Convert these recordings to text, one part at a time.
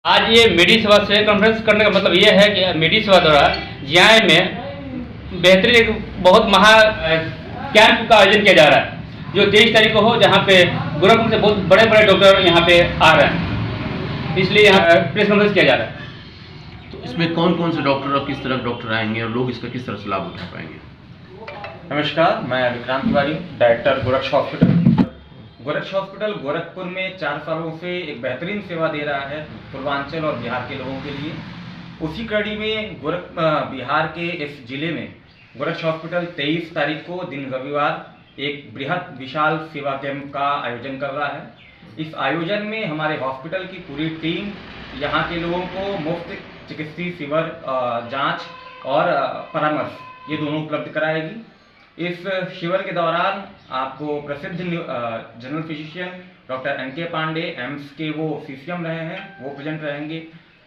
आज ये मेडी सेवा से कॉन्फ्रेंस करने का मतलब ये है कि मेडी सेवा द्वारा जीआई में बेहतरीन एक बहुत महा कैंप का आयोजन किया जा रहा है जो 23 तारीख को हो, जहाँ पे गोरखपुर से बहुत बड़े बड़े डॉक्टर यहाँ पे आ रहे हैं, इसलिए यहाँ प्रेस कॉन्फ्रेंस किया जा रहा है। तो इसमें कौन कौन से डॉक्टर और किस तरह के डॉक्टर आएंगे और लोग इसका किस तरह से लाभ उठा पाएंगे? नमस्कार, मैं Vikrant Tiwari, director Goraksh hospital. Goraksh hospital Gorakhpur में 4 सालों से एक बेहतरीन सेवा दे रहा है पूर्वांचल और बिहार के लोगों के लिए। उसी कड़ी में बिहार के इस जिले में गोरक्ष हॉस्पिटल 23 तारीख को दिन रविवार एक बृहद विशाल सेवा कैंप का आयोजन कर रहा है। इस आयोजन में हमारे हॉस्पिटल की पूरी टीम यहाँ के लोगों को मुफ्त चिकित्सीय शिविर, जांच और परामर्श ये दोनों उपलब्ध कराएगी। इस शिविर के दौरान आपको प्रसिद्ध general physician doctor N K. Pandey, AIIMS के वो सीसीएम रहे हैं, वो प्रेजेंट रहेंगे।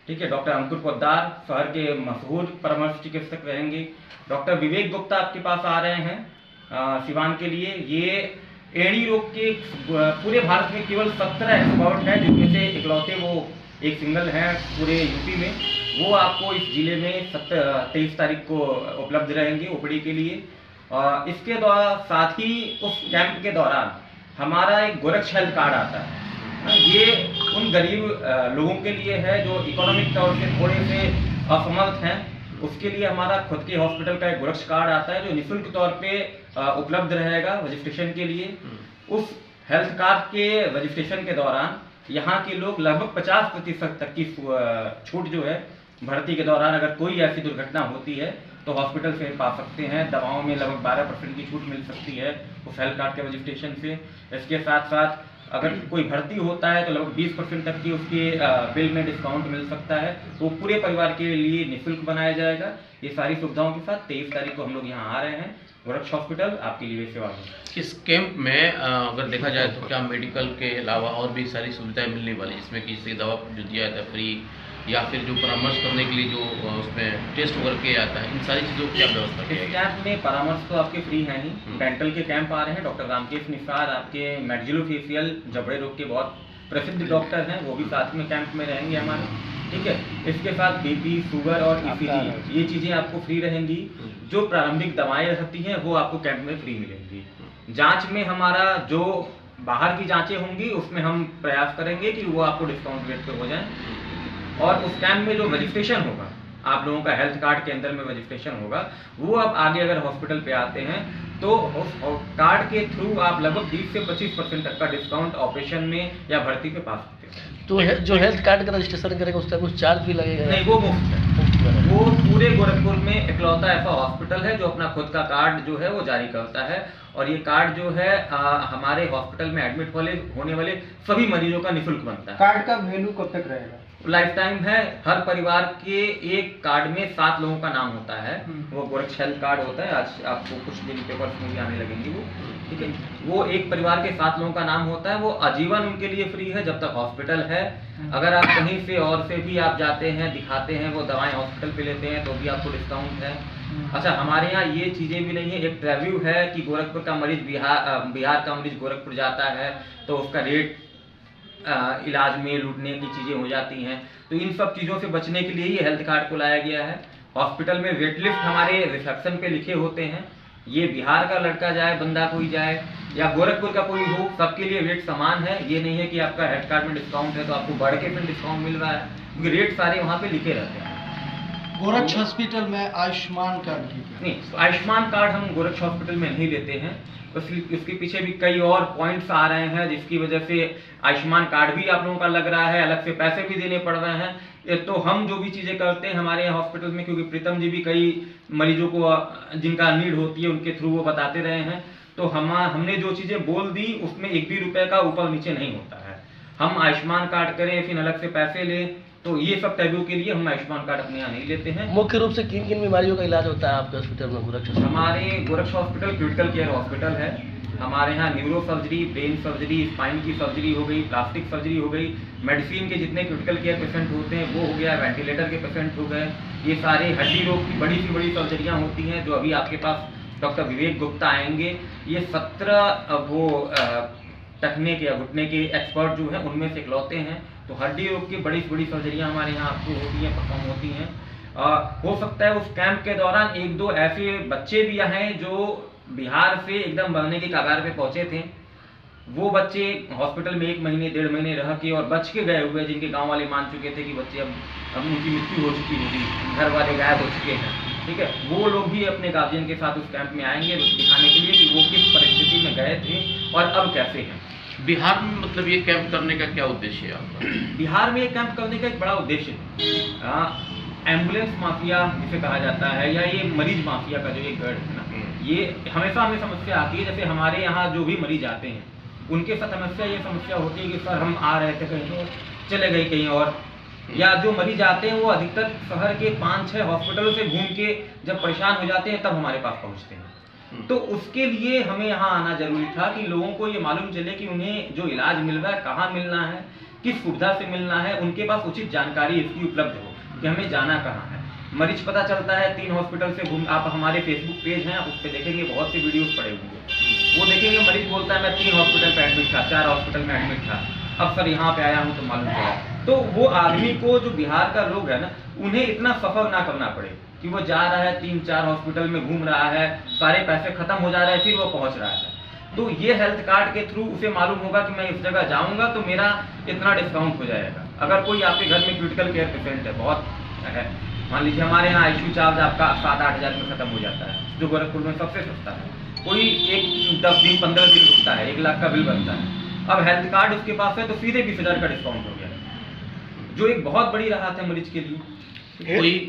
ठीक है, डॉक्टर अंकुर पोद्दार शहर के मशहूर परामर्श चिकित्सक रहेंगे। डॉक्टर विवेक गुप्ता आपके पास आ रहे हैं सिवान के लिए। ये एड़ी रोग के पूरे भारत में केवल 17 एक्सपर्ट हैं, जिनमें से इकलौते वो एक सिंगल हैं पूरे यूपी में। वो आपको इस जिले में 23 तारीख को उपलब्ध रहेंगे ओपीडी के लिए। इसके साथ ही उस कैंप के दौरान हमारा एक गोरक्ष हेल्थ कार्ड आता है। ये उन गरीब लोगों के लिए है जो इकोनॉमिक तौर से थोड़े से असमर्थ हैं। उसके लिए हमारा खुद के हॉस्पिटल का एक गोरक्ष कार्ड आता है जो निःशुल्क तौर पे उपलब्ध रहेगा रजिस्ट्रेशन के लिए। उस हेल्थ कार्ड के रजिस्ट्रेशन के दौरान यहाँ के लोग लगभग 50% तक की छूट जो है भर्ती के दौरान, अगर कोई ऐसी दुर्घटना होती है तो हॉस्पिटल से पा सकते हैं। दवाओं में लगभग 12% की छूट मिल सकती है उस हेल्थ कार्ड के रजिस्ट्रेशन से। इसके साथ साथ अगर कोई भर्ती होता है तो लगभग 20% तक की उसके बिल में डिस्काउंट मिल सकता है। तो पूरे परिवार के लिए निःशुल्क बनाया जाएगा। ये सारी सुविधाओं के साथ 23 तारीख को हम लोग यहाँ आ रहे हैं। गोरक्ष हॉस्पिटल आपके लिए सेवा है। इस कैंप में अगर देखा जाए तो क्या मेडिकल के अलावा और भी सारी सुविधाएं मिलने वाली, जिसमें कि किसी दवा जो दिया जाता है फ्री, या फिर जो परामर्श करने के लिए जो उसमें टेस्ट वगैरह किया जाता है, इन सारी चीज़ों की क्या व्यवस्था की है? इस कैंप में परामर्श तो आपके फ्री हैं ही। डेंटल के कैंप आ रहे हैं। डॉक्टर रामकेश निसार आपके मैक्सिलोफेशियल जबड़े रोग के बहुत प्रसिद्ध डॉक्टर हैं, वो भी साथ में कैंप में रहेंगे हमारे। ठीक है, इसके साथ बीपी, शुगर और ईसीजी ये चीज़ें आपको फ्री रहेंगी। जो प्रारंभिक दवाएं रहती हैं वो आपको कैंप में फ्री मिलेंगी। जाँच में हमारा जो बाहर की जाँचें होंगी उसमें हम प्रयास करेंगे कि वो आपको डिस्काउंट रेट पर हो जाए। और उस कैंप में जो रजिस्ट्रेशन होगा, आप लोगों का हेल्थ कार्ड के अंदर में रजिस्ट्रेशन होगा, वो आप आगे अगर हॉस्पिटल पे आते हैं तो उस कार्ड के थ्रू आप लगभग 20 से 25% तक का डिस्काउंट ऑपरेशन में या भर्ती पे पा सकते हैं। तो जो हेल्थ कार्ड का रजिस्ट्रेशन करेगा उसका कुछ चार्ज भी लगेगा? नहीं, वो मुफ्त है। वो पूरे गोरखपुर में इकलौता ऐसा हॉस्पिटल है जो अपना खुद का कार्ड जो है वो जारी करता है। और ये कार्ड जो है हमारे हॉस्पिटल में एडमिट होने वाले सभी मरीजों का निःशुल्क बनता है। कार्ड का वैल्यू कब तक रहेगा? लाइफ टाइम है। हर परिवार के एक कार्ड में 7 लोगों का नाम होता है। वो गोरक्ष हेल्थ कार्ड होता है। आज आपको कुछ दिन पेपर्स में भी आने लगेंगे वो। ठीक है, वो एक परिवार के 7 लोगों का नाम होता है। वो आजीवन उनके लिए फ्री है जब तक हॉस्पिटल है। अगर आप कहीं से और से भी आप जाते हैं, दिखाते हैं, वो दवाएं हॉस्पिटल पे लेते हैं तो भी आपको डिस्काउंट है। अच्छा, हमारे यहाँ ये चीज़ें भी नहीं है। एक ट्रेव्यू है कि गोरखपुर का मरीज बिहार का मरीज गोरखपुर जाता है तो उसका रेट इलाज में लूटने की चीज़ें हो जाती हैं। तो इन सब चीज़ों से बचने के लिए ये हेल्थ कार्ड को लाया गया है। हॉस्पिटल में वेट लिस्ट हमारे रिसेप्शन पे लिखे होते हैं। ये बिहार का लड़का जाए, बंदा कोई जाए, या गोरखपुर का कोई हो, सबके लिए रेट समान है। ये नहीं है कि आपका हेल्थ कार्ड में डिस्काउंट है तो आपको बढ़ के फिर डिस्काउंट मिल रहा है, क्योंकि रेट सारे वहाँ पे लिखे रहते हैं। गोरक्ष हॉस्पिटल में आयुष्मान कार्ड की नहीं, आयुष्मान कार्ड हम गोरक्ष हॉस्पिटल में नहीं लेते हैं। इसके पीछे भी कई और पॉइंट्स आ रहे हैं जिसकी वजह से आयुष्मान कार्ड भी आप लोगों का लग रहा है, अलग से पैसे भी देने पड़ रहे हैं। तो हम जो भी चीज़ें करते हैं हमारे यहाँ हॉस्पिटल में, क्योंकि प्रीतम जी भी कई मरीजों को जिनका नीड होती है उनके थ्रू वो बताते रहे हैं, तो हमने जो चीज़ें बोल दी उसमें 1 भी रुपये का ऊपर नीचे नहीं होता है। हम आयुष्मान कार्ड करें फिर अलग से पैसे लें, तो ये सब टैबू के लिए हम आयुष्मान कार्ड अपने यहाँ नहीं लेते हैं। मुख्य रूप से किन किन बीमारियों का इलाज होता है आपके हॉस्पिटल में? गोरक्ष हमारे Goraksh hospital critical care hospital है। हमारे यहाँ neuro surgery, brain surgery, spine की सर्जरी हो गई, प्लास्टिक सर्जरी हो गई, मेडिसिन के जितने क्रिटिकल केयर पेशेंट होते हैं वो हो गया, वेंटिलेटर के पेशेंट हो गए, ये सारे हड्डी रोग की बड़ी से बड़ी सर्जरियाँ होती हैं जो अभी आपके पास डॉक्टर विवेक गुप्ता आएंगे। ये 17 वो टखने के या घुटने के एक्सपर्ट जो हैं उनमें से इकलौते हैं तो हड्डी रोग की बड़ी से बड़ी सर्जरियाँ हमारे यहाँ आपको होती हैं, परफॉर्म होती हैं। हो सकता है उस कैंप के दौरान एक दो ऐसे बच्चे भी हैं जो बिहार से एकदम मरने की कगार पे पहुंचे थे, वो बच्चे हॉस्पिटल में 1 महीने 1.5 महीने रह के और बच के गए हुए, जिनके गांव वाले मान चुके थे कि बच्चे अब उनकी मृत्यु हो चुकी होगी, घर वाले गायब हो चुके हैं, ठीक है, वो लोग भी अपने गार्जियन के साथ उस कैंप में आएंगे दिखाने के लिए कि वो किस परिस्थिति में गए थे और अब कैसे हैं। बिहार में मतलब ये कैंप करने का क्या उद्देश्य है आपका? बिहार में ये कैंप करने का एक बड़ा उद्देश्य है, एम्बुलेंस माफिया जिसे कहा जाता है या ये मरीज माफिया का जो एक गढ़ है ना, ये हमेशा हमें समस्या आती है। जैसे हमारे यहाँ जो भी मरीज आते हैं उनके साथ ये समस्या होती है कि सर हम आ रहे थे कहीं तो चले गए कहीं और, या जो मरीज आते हैं वो अधिकतर शहर के 5-6 हॉस्पिटलों से घूम के जब परेशान हो जाते हैं तब हमारे पास पहुँचते हैं। तो उसके लिए हमें यहाँ आना जरूरी था कि लोगों को ये मालूम चले कि उन्हें जो इलाज मिल रहा है कहाँ मिलना है, किस सुविधा से मिलना है, उनके पास उचित जानकारी इसकी उपलब्ध हो कि हमें जाना कहाँ है। मरीज पता चलता है 3 हॉस्पिटल से घूम, आप हमारे फेसबुक पेज हैं उस पर देखेंगे बहुत से वीडियोस पड़े हुए हैं, वो देखेंगे मरीज बोलता है मैं 3 हॉस्पिटल पे एडमिट था, 4 हॉस्पिटल में एडमिट था, अब सर यहाँ पे आया हूँ तो मालूम चला। तो वो आदमी को जो बिहार का लोग है ना, उन्हें इतना सफर ना करना पड़े कि वो जा रहा है 3-4 हॉस्पिटल में घूम रहा है, सारे पैसे खत्म हो जा रहे हैं, फिर वो पहुंच रहा है। तो ये हेल्थ कार्ड के थ्रू उसे मालूम होगा कि मैं इस जगह जाऊंगा तो मेरा इतना डिस्काउंट हो जाएगा। अगर कोई आपके घर में क्रिटिकल केयर पेशेंट है, बहुत है, मान लीजिए हमारे यहाँ आईसीयू चार्ज आपका 7-8 हज़ार में खत्म हो जाता है, जो गोरखपुर में सबसे सस्ता है। कोई 10 दिन 15 दिन रुकता है, 1 लाख का बिल बनता है। अब हेल्थ कार्ड उसके पास है तो सीधे 20,000 का डिस्काउंट हो गया, जो एक बहुत बड़ी राहत है मरीज के लिए।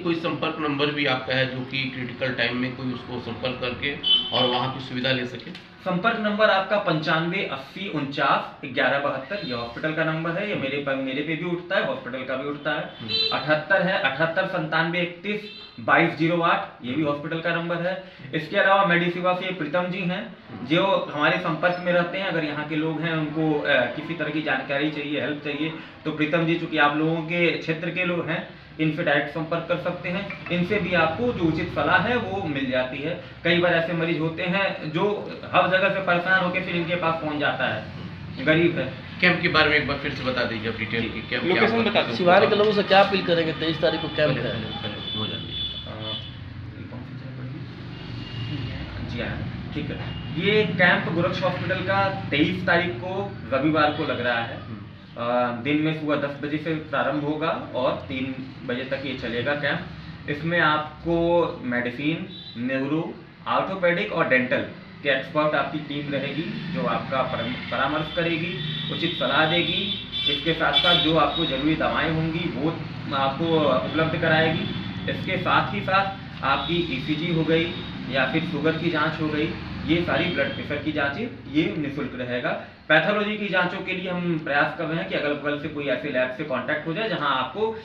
कोई संपर्क नंबर भी आपका है जो कि क्रिटिकल टाइम में कोई उसको संपर्क करके और वहाँ की सुविधा ले सके? संपर्क नंबर आपका 95 80 49 11 72, ये हॉस्पिटल का नंबर है, ये मेरे पे भी उठता है, हॉस्पिटल का भी उठता है। 78 है 78 97 31 2208, ये भी हॉस्पिटल का नंबर है। इसके अलावा मेडिसेवा से प्रीतम जी हैं जो हमारे संपर्क में रहते हैं। अगर यहाँ के लोग हैं उनको किसी तरह की जानकारी चाहिए, हेल्प चाहिए, तो प्रीतम जी चूंकि आप लोगों के क्षेत्र के लोग हैं, इनसे डायरेक्ट संपर्क कर सकते हैं। इनसे भी आपको जो उचित सलाह है वो मिल जाती है। कई बार ऐसे मरीज होते हैं जो हर जगह से परेशान होकर फिर इनके पास पहुंच जाता है, गरीब है। कैंप के बारे में एक बार फिर से बता दीजिए आप डिटेल की, कैंप लोकेशन बता दो। शिवानी के लोगों से क्या अपील करेंगे? 23 तारीख को कैंप है। हो जाती है। जी हाँ, ठीक है। ये कैंप गोरक्ष हॉस्पिटल का 23 तारीख को रविवार को लग रहा है। दिन में सुबह 10 बजे से प्रारंभ होगा और 3 बजे तक ये चलेगा कैंप। इसमें आपको मेडिसिन, न्यूरो, ऑर्थोपेडिक और डेंटल के एक्सपर्ट आपकी टीम रहेगी जो आपका परामर्श करेगी, उचित सलाह देगी। इसके साथ साथ जो आपको जरूरी दवाएं होंगी वो आपको उपलब्ध कराएगी। इसके साथ ही साथ आपकी ईसीजी हो गई या फिर शुगर की जांच हो गई, ये सारी ब्लड प्रेशर की जांचें ये निःशुल्क रहेगा। पैथोलॉजी की जांचों के लिए हम प्रयास कर रहे हैं कि अगल बगल से कोई ऐसे लैब से कांटेक्ट हो जाए जहां आपको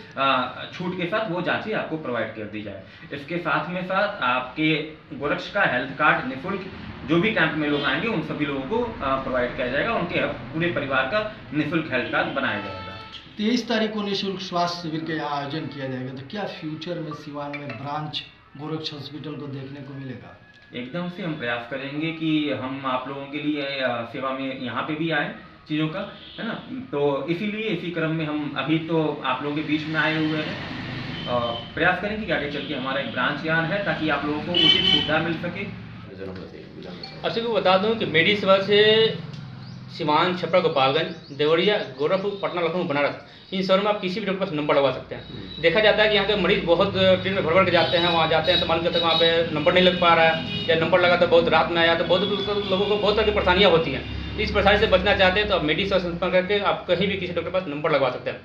छूट के साथ वो जांचें आपको प्रोवाइड कर दी जाए। इसके साथ में साथ आपके गोरक्ष का हेल्थ कार्ड निःशुल्क जो भी कैंप में लोग आएंगे उन सभी लोगों को प्रोवाइड किया जाएगा, उनके पूरे परिवार का निःशुल्क हेल्थ कार्ड बनाया जाएगा। 23 तारीख को निःशुल्क स्वास्थ्य शिविर का यहाँ आयोजन किया जाएगा, तो क्या फ्यूचर में सिवान में ब्रांच गोरक्ष हॉस्पिटल को देखने को मिलेगा? एकदम से हम प्रयास करेंगे कि हम आप लोगों के लिए सेवा में यहाँ पे भी आए चीज़ों का, है ना। तो इसीलिए इसी क्रम में हम अभी तो आप लोगों के बीच में आए हुए हैं। प्रयास करेंगे कि आगे चल के हमारा एक ब्रांच यहाँ है ताकि आप लोगों को उचित सुविधा मिल सके। अच्छा को बता दूं कि मेडिसेवा से सिवान, छपरा, गोपालगंज, देवरिया, गोरखपुर, पटना, लखनऊ, बनारस, इन शहरों में आप किसी भी डॉक्टर के पास नंबर लगवा सकते हैं। देखा जाता है कि यहाँ के मरीज बहुत ट्रेन में भर के जाते हैं, वहाँ जाते हैं तो मालूम चलता है वहाँ पे नंबर नहीं लग पा रहा है, या नंबर लगा तो बहुत रात में आया, तो बहुत लोगों को बहुत तरह की परेशानियाँ होती हैं। इस परेशानी से बचना चाहते हैं तो आप मेडिसेवा से संपर्क करके आप कहीं भी किसी डॉक्टर के पास नंबर लगवा सकते हैं।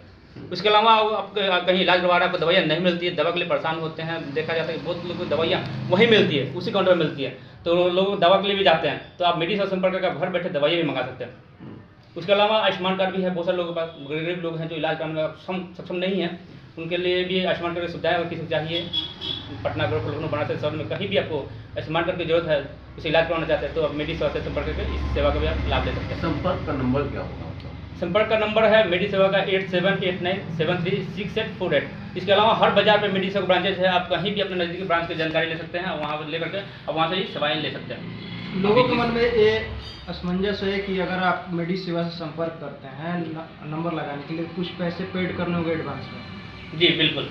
उसके अलावा आप कहीं इलाज करवा रहे हैं, आपको दवाइयाँ नहीं मिलती है, दवा के लिए परेशान होते हैं, देखा जाता है कि बहुत लोगों को दवाइयाँ वहीं मिलती है, उसी काउंटर में मिलती है, तो लोग दवा के लिए भी जाते हैं। तो आप मेडिसेवा संपर्क करके आप घर बैठे दवाइयाँ भी मंगा सकते हैं। उसके अलावा आयुष्मान कार्ड भी है, बहुत सारे लोगों के पास गरीब लोग हैं जो इलाज कराने में सक्षम नहीं है, उनके लिए भी आयुष्मान कार्ड की सुविधाएं अगर किसी को चाहिए, पटना, गोरखपुर, लखनऊ, बनारस शहर में कहीं भी आपको आयुष्मान कार्ड की जरूरत है, उसे इलाज करवाना चाहते हैं तो आप मेडिसेवा से संपर्क करके इस सेवा का भी आप लाभ ले सकते हैं। संपर्क का नंबर क्या होगा? संपर्क का नंबर है मेडिसेवा का 8789736848। इसके अलावा हर बाजार पे मेडिसेवा ब्रांचेज है, आप कहीं भी अपने नज़दीकी ब्रांच की जानकारी ले सकते हैं, वहाँ पर लेकर के आप वहाँ से ही सेवाएँ ले सकते हैं। लोगों के मन में ये असमंजस है कि अगर आप मेडी सेवा से संपर्क करते हैं नंबर लगाने के लिए कुछ पैसे पेड करने होंगे एडवांस में। जी बिल्कुल,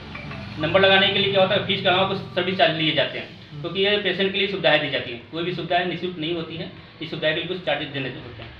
नंबर लगाने के लिए क्या होता है, फीस के अलावा कुछ सर्विस चार्ज लिए जाते हैं, क्योंकि ये पेशेंट के लिए सुविधाएं दी जाती हैं। कोई भी सुविधाएं निःशुल्क नहीं होती हैं, इस सुविधा के लिए कुछ चार्जेस देने होते हैं।